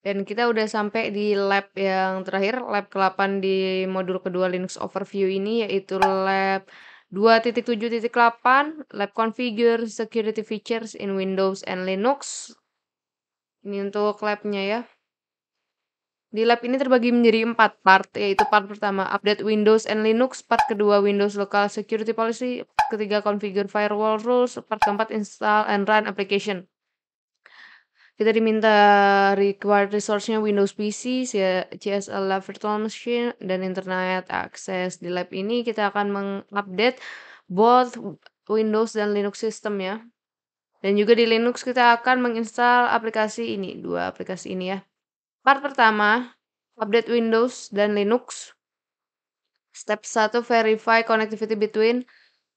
Dan kita udah sampai di lab yang terakhir, lab ke-8 di modul kedua Linux Overview ini, yaitu lab 2.7.8, lab configure security features in Windows and Linux. Ini untuk labnya ya. Di lab ini terbagi menjadi 4 part, yaitu part pertama update Windows and Linux, part kedua Windows Local Security Policy, ketiga configure firewall rules, part keempat install and run application. Kita diminta required resource-nya Windows PC, CSL Lab Virtual Machine, dan Internet Access. Di lab ini kita akan mengupdate both Windows dan Linux system ya. Dan juga di Linux kita akan menginstal aplikasi ini, 2 aplikasi ini ya. Part pertama, update Windows dan Linux. Step 1, verify connectivity between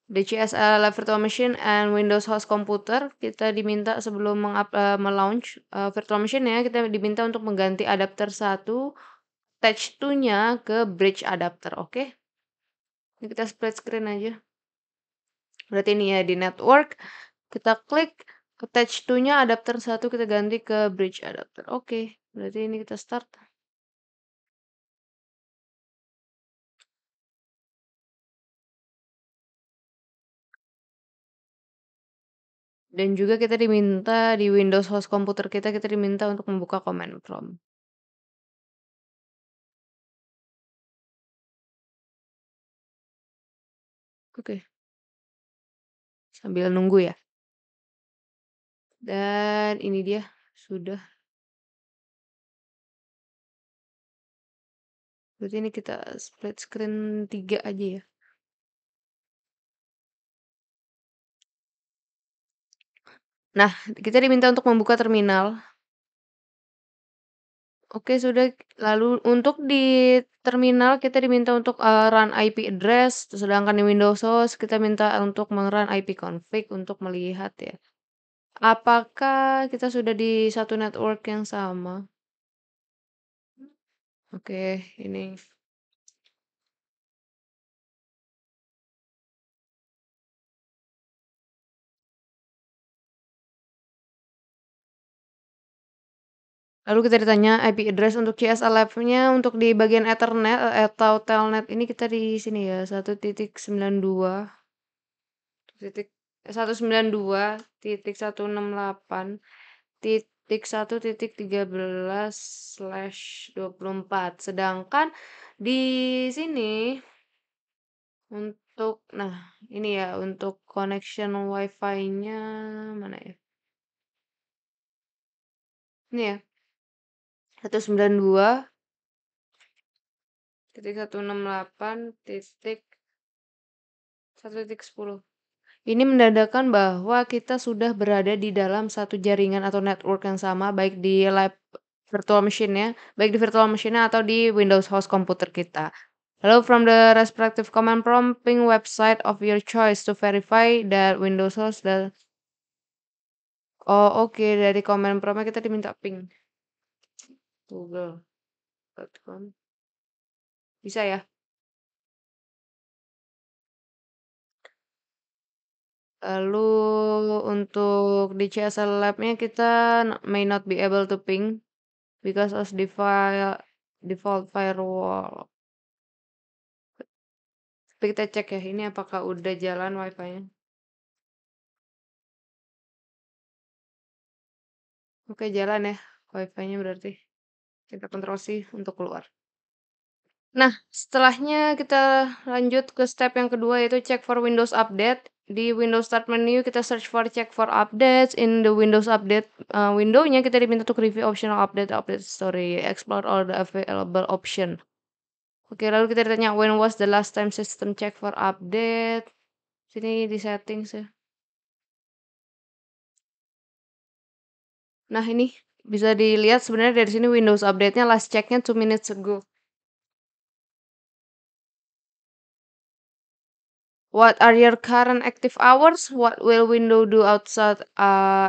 DCSL Live Virtual Machine and Windows Host Computer. Kita diminta sebelum melaunch virtual machine ya, kita diminta untuk mengganti adapter 1 attach to-nya ke bridge adapter, oke? Ini kita split screen aja. Berarti ini ya di network, kita klik attach to-nya adapter 1 kita ganti ke bridge adapter. Oke, berarti ini kita start. Dan juga kita diminta di Windows host komputer kita diminta untuk membuka command prompt. Oke. Sambil nunggu ya. Dan ini dia, sudah. Berarti ini kita split screen 3 aja ya. Nah, kita diminta untuk membuka terminal. Oke, sudah. Lalu untuk di terminal kita diminta untuk run IP address, sedangkan di Windows host kita minta untuk run IP config untuk melihat ya. Apakah kita sudah di satu network yang sama? Oke, ini. Lalu kita ditanya IP address untuk CSL Lab-nya untuk di bagian Ethernet atau Telnet ini kita di sini ya 1.92 titik 192.168.1.13/24. Sedangkan di sini untuk ini ya untuk connection WiFi-nya mana ya? Ini ya. 192.168.1.10. Ini menandakan bahwa kita sudah berada di dalam satu jaringan atau network yang sama, baik di lab virtual machine-nya, baik di virtual machine-nya atau di Windows host komputer kita. Lalu from the respective command prompt, ping website of your choice to verify that Windows host dan oke, dari command prompt-nya kita diminta ping google.com. Bisa ya? Lalu untuk di CSL Lab-nya kita may not be able to ping because of default firewall. Tapi kita cek ya, ini apakah udah jalan WiFi-nya. Oke, jalan ya WiFi-nya berarti. Kita kontrol C untuk keluar. Nah, setelahnya kita lanjut ke step yang kedua yaitu check for Windows Update. Di Windows Start menu kita search for check for updates. In the Windows Update window-nya kita diminta untuk review optional update story, explore all the available option. Oke, lalu kita ditanya when was the last time system check for update. Sini di settings ya. Nah, ini bisa dilihat sebenarnya dari sini Windows update-nya last check-nya 2 minutes ago. What are your current active hours? What will Windows do outside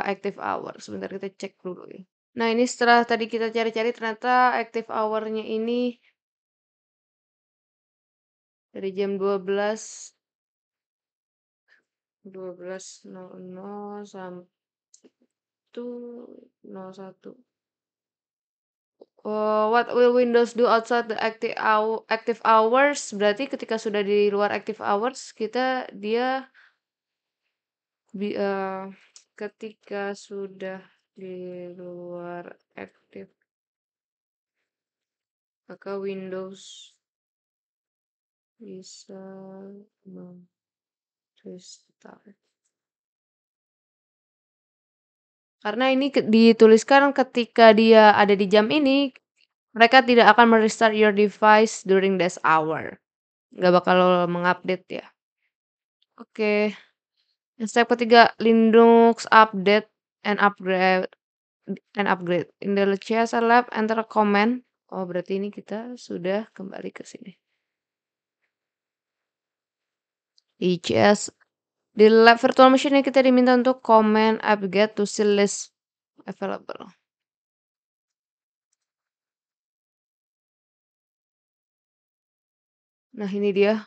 active hours? Sebentar kita cek dulu ya. Nah, ini setelah tadi kita cari-cari ternyata active hour-nya ini dari jam 12.00 sampai 1.01. What will Windows do outside the active hours? Berarti ketika sudah di luar active hours, dia bi ketika sudah di luar active, maka Windows bisa restart. Karena ini dituliskan ketika dia ada di jam ini, mereka tidak akan restart your device during this hour. Nggak bakal mengupdate ya. Oke. Step ketiga, Linux update and upgrade. In the CSR lab, enter a command. Oh, berarti ini kita sudah kembali ke sini. Di CS, di lab virtual machine ini kita diminta untuk command apt-get to see list available. Nah, ini dia.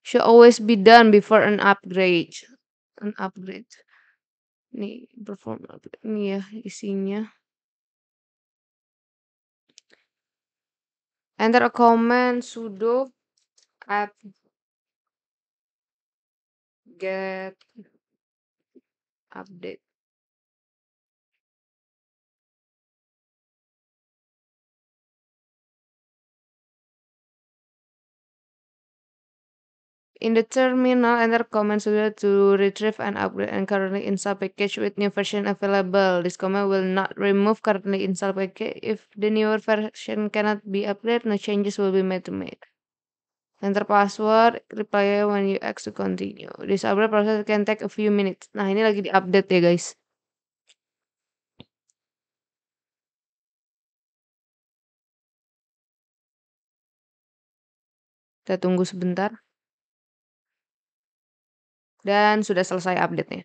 Should always be done before an upgrade. An upgrade. Nih, perform upgrade. Ini ya isinya. Enter a command sudo apt-get update. In the terminal, enter command sudo to retrieve and upgrade and currently installed package with new version available. This command will not remove currently installed package. If the newer version cannot be upgraded, no changes will be made to it. Enter password, reply when you ask to continue. This upgrade process can take a few minutes. Nah, ini lagi di-update ya, guys. Kita tunggu sebentar. Dan sudah selesai update-nya.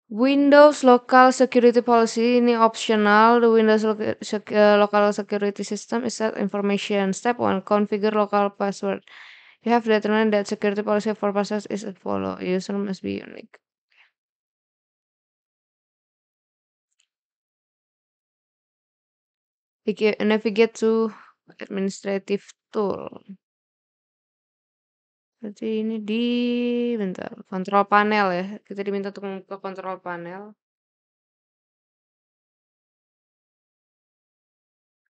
Windows Local Security Policy ini optional. The Windows Local Security System is set information. Step 1. Configure local password. You have determined that security policy for passwords is as follows. User must be unique. Navigate to administrative tool. Berarti ini bentar, kontrol panel ya. Kita diminta untuk membuka kontrol panel.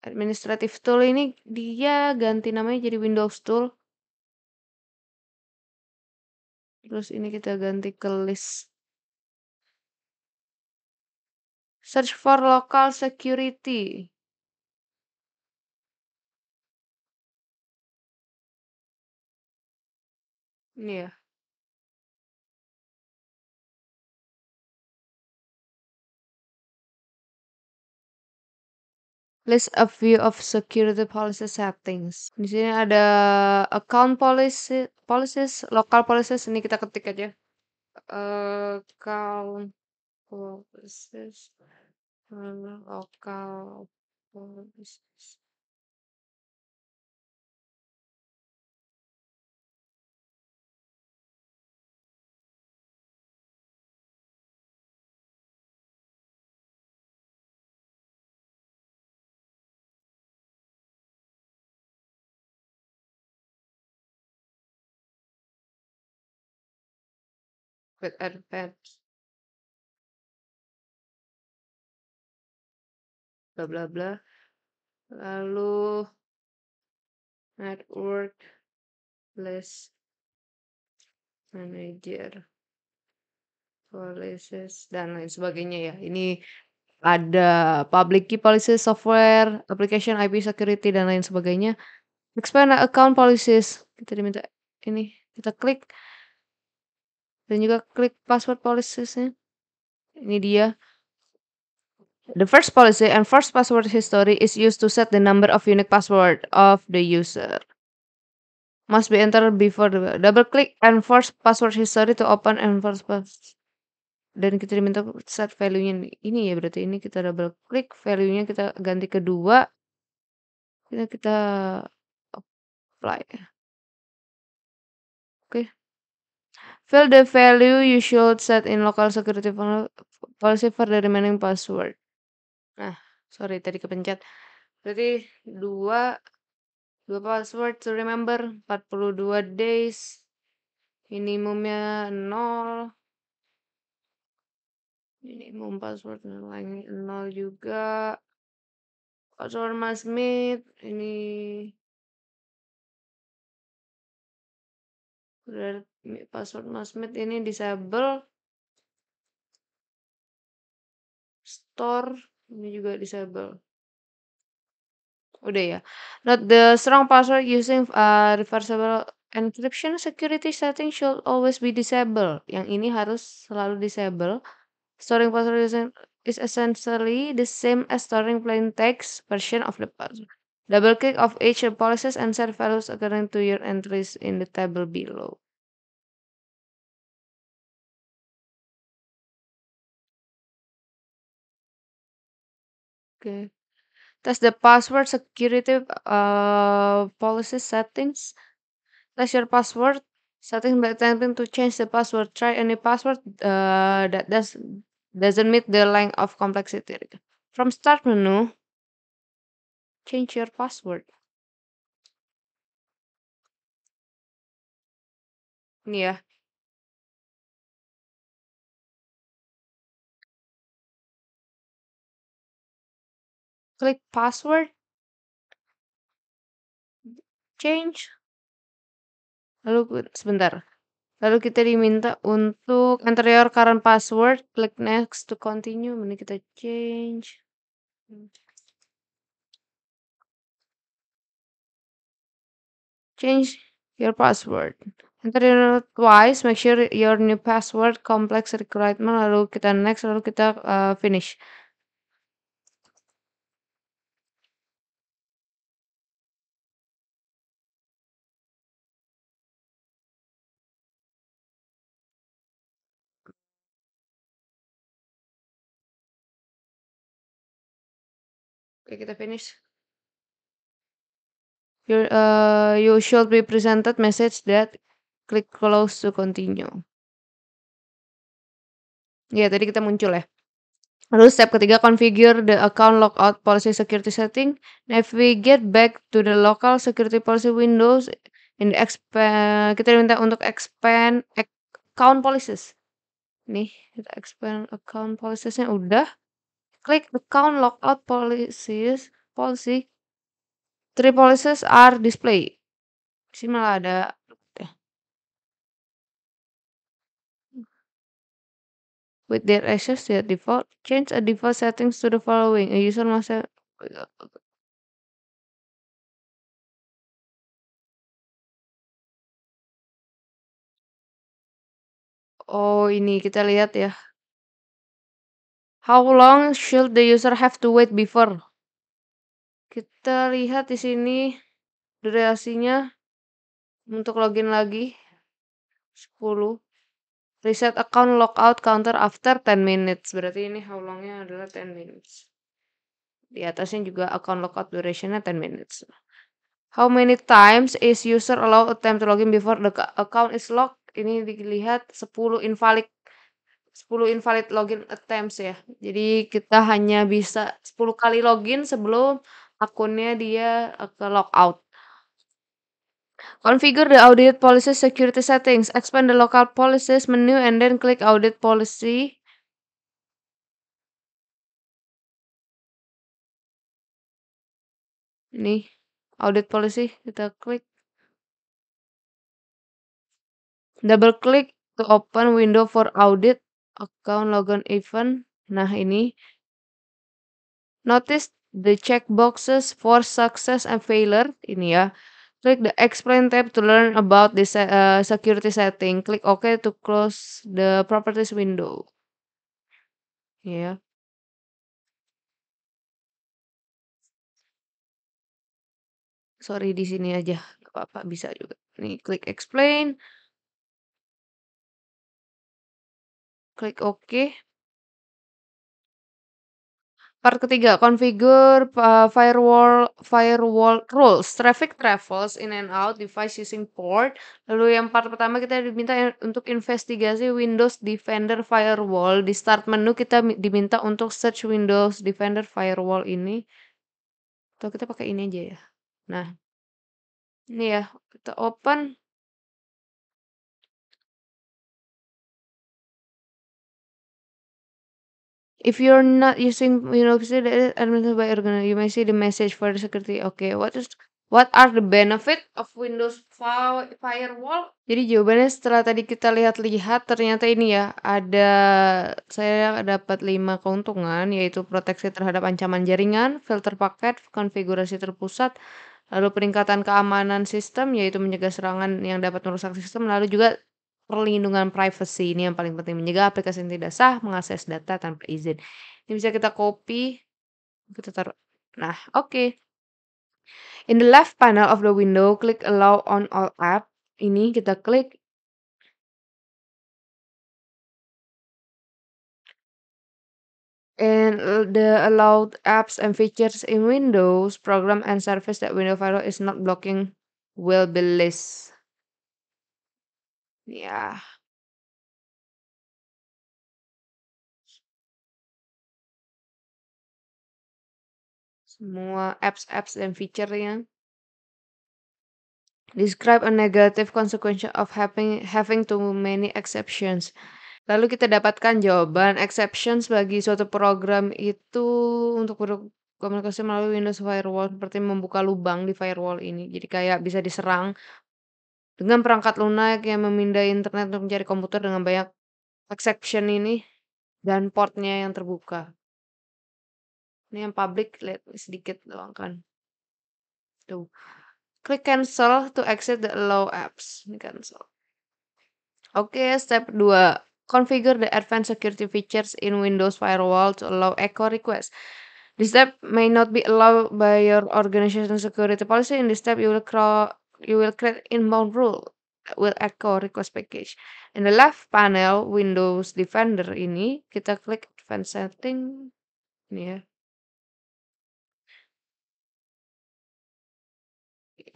Administrative tool ini dia ganti namanya jadi Windows Tool. Terus ini kita ganti ke list. Search for local security. Ini ya. List a view of security policy settings. Di sini ada account policies, local policies. Ini kita ketik aja. Account policies, local policies. With advanced. Bla bla bla. Lalu network list manager policies dan lain sebagainya ya. Ini ada public key policies, software, application, IP security dan lain sebagainya. Expand account policies. Kita diminta ini, kita klik dan juga klik password policies-nya. Ini dia. The first policy and first password history is used to set the number of unique password of the user. Must be entered before the double click and first password history to open and first password. Dan kita diminta set value-nya ini ya, berarti ini kita double klik, value-nya kita ganti ke 2. Kita apply. Oke. Fill the value you should set in local security policy for the remaining password. Nah, sorry tadi kepencet. Berarti 2 2 password to remember, 42 days, minimumnya 0, minimum password nilainya 0 juga. Password must meet, ini berarti password must meet ini disable. Store ini juga disable. Udah ya. Not the strong password using reversible encryption security setting should always be disabled. Yang ini harus selalu disable. Storing password using is essentially the same as storing plain text version of the password. Double click of each policies and set values according to your entries in the table below. Okay. Test the password security policy settings. Test your password settings by attempting to change the password. Try any password that doesn't meet the length of complexity. From start menu, change your password. Ini ya. Klik password, change. Lalu sebentar. Lalu kita diminta untuk enter your current password. Klik next to continue. Ini kita change. Change your password. Enter it twice. Make sure your new password complex requirement. Lalu kita next. Lalu kita finish. Oke, kita finish. You should be presented message that click close to continue. Ya, tadi kita muncul ya. Lalu step ketiga, configure the account logout policy security setting. Navigate back to the local security policy windows in the expand. Kita diminta untuk expand account policies. Nih, kita expand account policies-nya udah. Klik account logout policies. Policy. Three policies are displayed. Di sini malah ada with their access to default, change a default settings to the following. A user must have Oh, ini kita lihat ya. How long should the user have to wait before? Kita lihat di sini durasinya untuk login lagi 10. Reset account logout counter after 10 minutes. Berarti ini how long-nya adalah 10 minutes. Di atasnya juga account logout duration-nya 10 minutes. How many times is user allowed attempt to login before the account is locked? Ini dilihat 10 invalid login attempts ya. Jadi kita hanya bisa 10 kali login sebelum akunnya dia ke logout. Configure the audit policy security settings. Expand the local policies menu and then click audit policy. Ini audit policy kita klik. Double click to open window for audit account login event. Nah, ini notice the checkboxes for success and failure. Ini ya. Click the explain tab to learn about the security setting. Click OK to close the properties window. Ya. Sorry di sini aja. Gak apa-apa bisa juga. Nih, klik explain. Klik OK. Part ketiga, configure firewall rules. Traffic travels in and out device using port. Lalu yang part pertama kita diminta untuk investigasi Windows Defender Firewall. Di start menu kita diminta untuk search Windows Defender Firewall ini. Atau kita pakai ini aja ya. Nah, ini ya, kita open. If you're not using Windows administered by organization, you may see the message for the security. Okay, what are the benefit of Windows Firewall? Jadi jawabannya setelah tadi kita lihat-lihat ternyata ini ya, saya dapat 5 keuntungan yaitu proteksi terhadap ancaman jaringan, filter paket, konfigurasi terpusat, lalu peningkatan keamanan sistem yaitu mencegah serangan yang dapat merusak sistem, lalu juga perlindungan privacy, ini yang paling penting, mencegah aplikasi yang tidak sah mengakses data tanpa izin. Ini bisa kita copy, kita taruh. Nah, oke. In the left panel of the window, klik Allow on all app. Ini kita klik. And the allowed apps and features in Windows, program and service that Windows Firewall is not blocking will be list. Ya. Semua apps dan fiturnya. Describe a negative consequence of having too many exceptions. Lalu kita dapatkan jawaban exceptions bagi suatu program itu untuk berkomunikasi melalui Windows Firewall seperti membuka lubang di firewall ini. Jadi kayak bisa diserang dengan perangkat lunak yang memindai internet untuk mencari komputer dengan banyak exception ini dan portnya yang terbuka. Ini yang public, lihat sedikit doang kan. Tuh. Klik cancel to exit the allow apps. Ini cancel. Oke, step 2. Configure the advanced security features in Windows Firewall to allow echo requests. This step may not be allowed by your organization's security policy. In this step, you will create inbound rule that will echo request package. In the left panel, Windows Defender ini, kita klik advanced setting. Ini ya.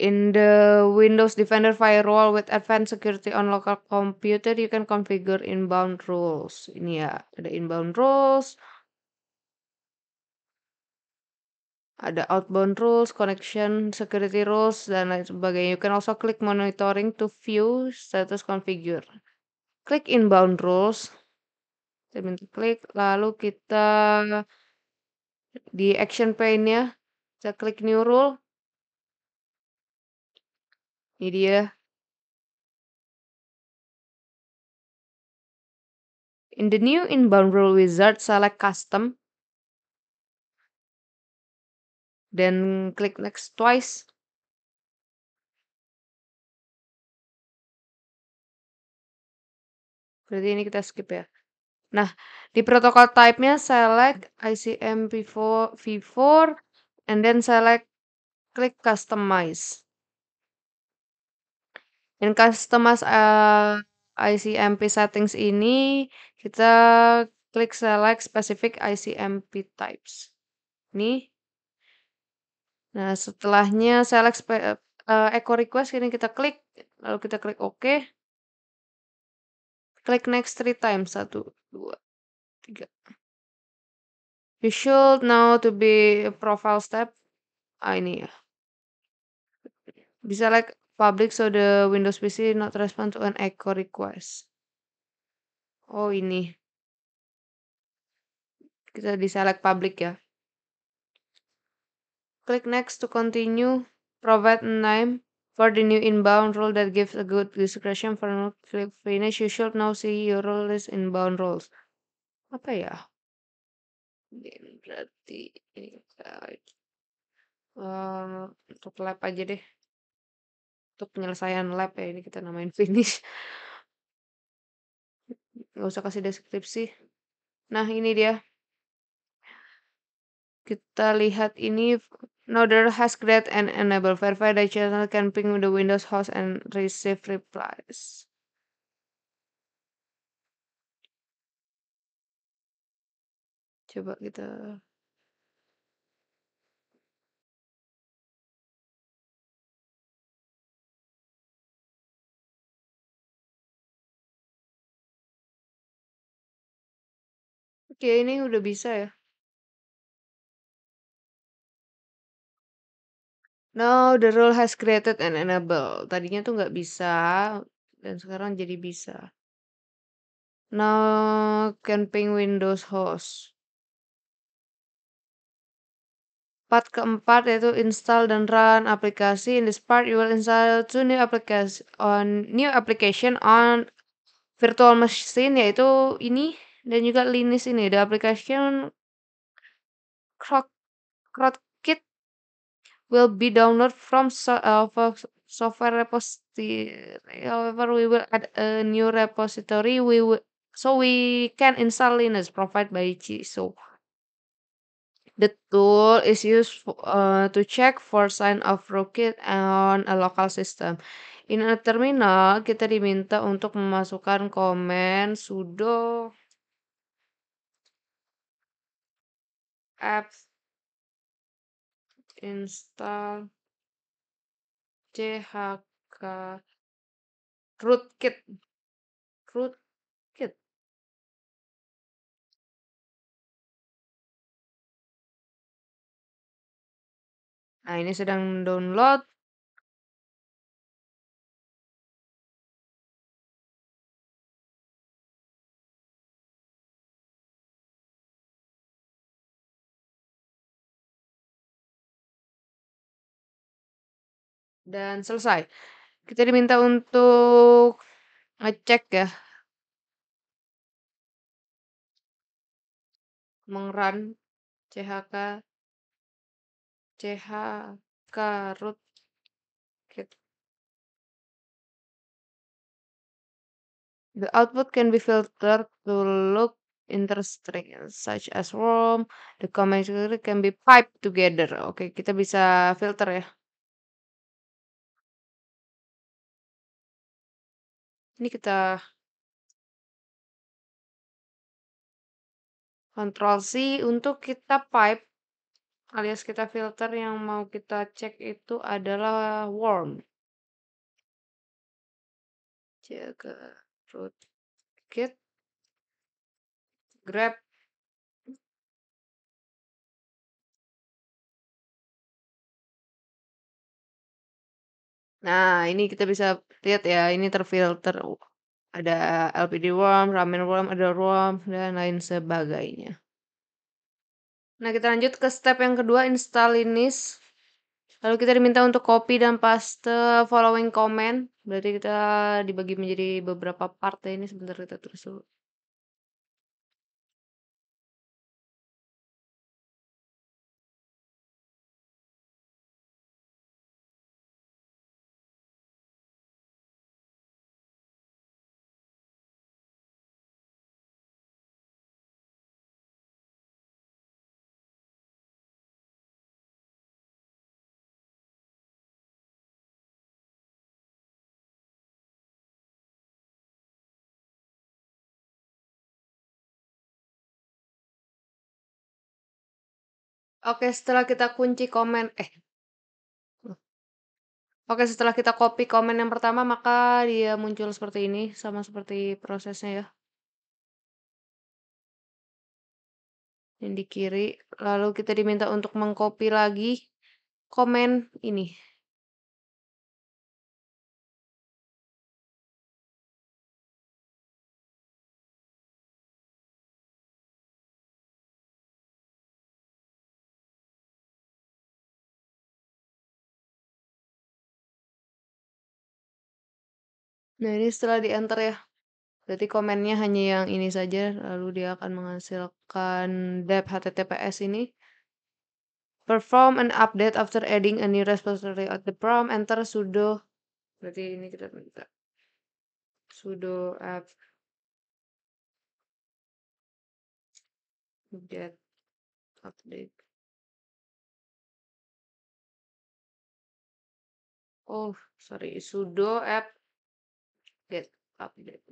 In the Windows Defender Firewall with Advanced Security on local computer, you can configure inbound rules. Ini ya, ada inbound rules, ada outbound rules, connection security rules, dan lain sebagainya. You can also click monitoring to view status configure. Klik inbound rules. Kita minta klik, lalu kita di action pane-nya, kita klik new rule. Ini dia. In the new inbound rule wizard, select custom. Dan klik next twice. Berarti ini kita skip ya. Nah, di protokol type-nya select ICMP4 V4 and then klik customize. In customize ICMP settings ini kita klik select specific ICMP types. Nih. Nah, setelahnya select echo request ini kita klik, lalu kita klik OK. Klik next 3 times. 1, 2, 3. You should know to be a profile step. Ini ya. Bisa like public so the Windows PC not respond to an echo request. Oh ini. Kita di-select public ya. Click next to continue. Provide a name for the new inbound rule that gives a good description for click finish. You should now see your role list inbound rules. Apa ya? Berarti ini untuk lab aja deh. Untuk penyelesaian lab ya ini kita namain finish. Nggak usah kasih deskripsi. Nah ini dia. Kita lihat ini Nodder has created and enable verify the channel can ping the Windows host and receive replies. Coba kita Oke, ini udah bisa ya. Now the rule has created an enable. Tadinya tuh nggak bisa, dan sekarang jadi bisa. Now can ping Windows host. Part keempat yaitu install dan run aplikasi. In this part, you will install two new application on virtual machine, yaitu ini dan juga Linux ini. The application Croc- CrowdKit will be downloaded from software repository. However, we will add a new repository. So we can install Linux provided by CISO. The tool is used to check for sign of rootkit on a local system. In a terminal, kita diminta untuk memasukkan komen sudo apt install chk rootkit. Rootkit. Nah, ini sedang download. Dan selesai. Kita diminta untuk ngecek ya, mengrun chk rootkit. The output can be filtered to look interesting, such as warm. The comments can be piped together. Oke, kita bisa filter ya. Ini kita Ctrl C untuk kita pipe alias kita filter yang mau kita cek itu adalah warm. Jaga rootkit grep. Nah, ini kita bisa lihat ya, ini terfilter. Ada LPD worm, ramen worm, ada worm, dan lain sebagainya. Nah, kita lanjut ke step yang kedua, install Linux. Lalu kita diminta untuk copy dan paste following comment. Berarti kita dibagi menjadi beberapa part ya. Ini sebentar kita terus dulu. Oke, setelah kita kunci komen, oke, setelah kita copy komen yang pertama, maka dia muncul seperti ini, sama seperti prosesnya ya. Yang di kiri, lalu kita diminta untuk mengcopy lagi komen ini. Nah, ini setelah di enter ya. Berarti komennya hanya yang ini saja, lalu dia akan menghasilkan dep https ini. Perform an update after adding a new repository at the prompt, enter sudo. Berarti ini kita minta sudo apt get update. Oh, sorry, sudo apt get update.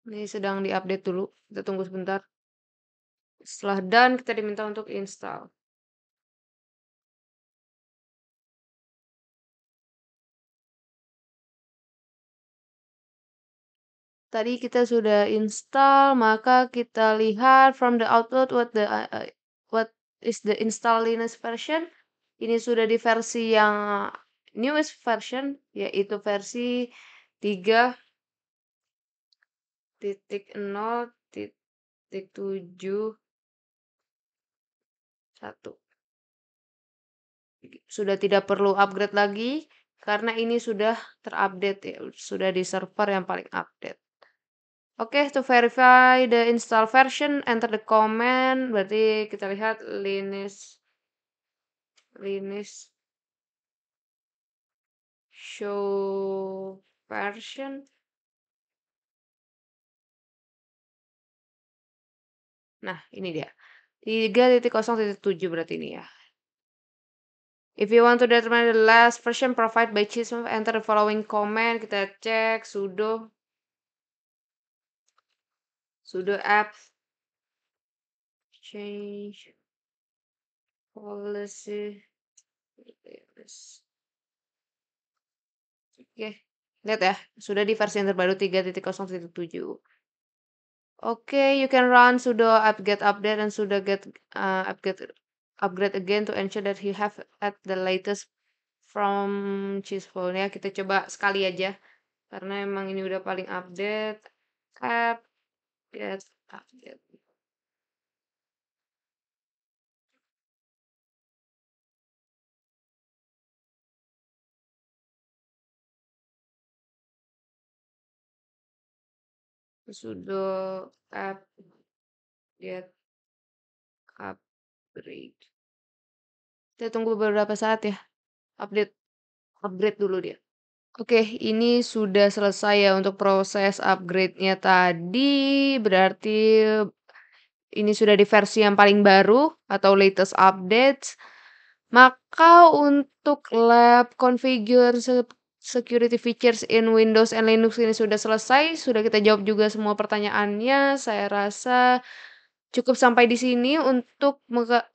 Ini sedang diupdate dulu. Kita tunggu sebentar. Setelah done, kita diminta untuk install. Tadi kita sudah install, maka kita lihat from the output what is the install Linux version. Ini sudah di versi yang newest version, yaitu versi 3.0.7.1. Sudah tidak perlu upgrade lagi karena ini sudah terupdate ya, sudah di server yang paling update. Oke, to verify the install version, enter the command. Berarti kita lihat Linux show version. Nah, ini dia. 3.0.7 berarti ini ya. If you want to determine the last version provided by Chisholm, enter the following command. Kita cek sudo apt change policy. Oke, lihat ya, sudah di versi yang terbaru 3.0.7. Oke, you can run sudo apt-get update and sudo get apt-get upgrade again to ensure that you have at the latest from Chisholm ya. Kita coba sekali aja karena emang ini udah paling update. Apt-get update. Sudo apt-get upgrade. Kita tunggu beberapa saat ya. Upgrade dulu dia. Oke, ini sudah selesai ya untuk proses upgrade-nya tadi. Berarti ini sudah di versi yang paling baru atau latest updates. Maka untuk lab configure security features in Windows and Linux ini sudah selesai. Sudah kita jawab juga semua pertanyaannya. Saya rasa cukup sampai di sini untuk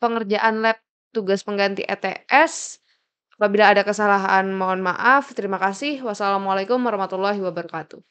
pengerjaan lab tugas pengganti ETS. Apabila ada kesalahan, mohon maaf. Terima kasih. Wassalamualaikum warahmatullahi wabarakatuh.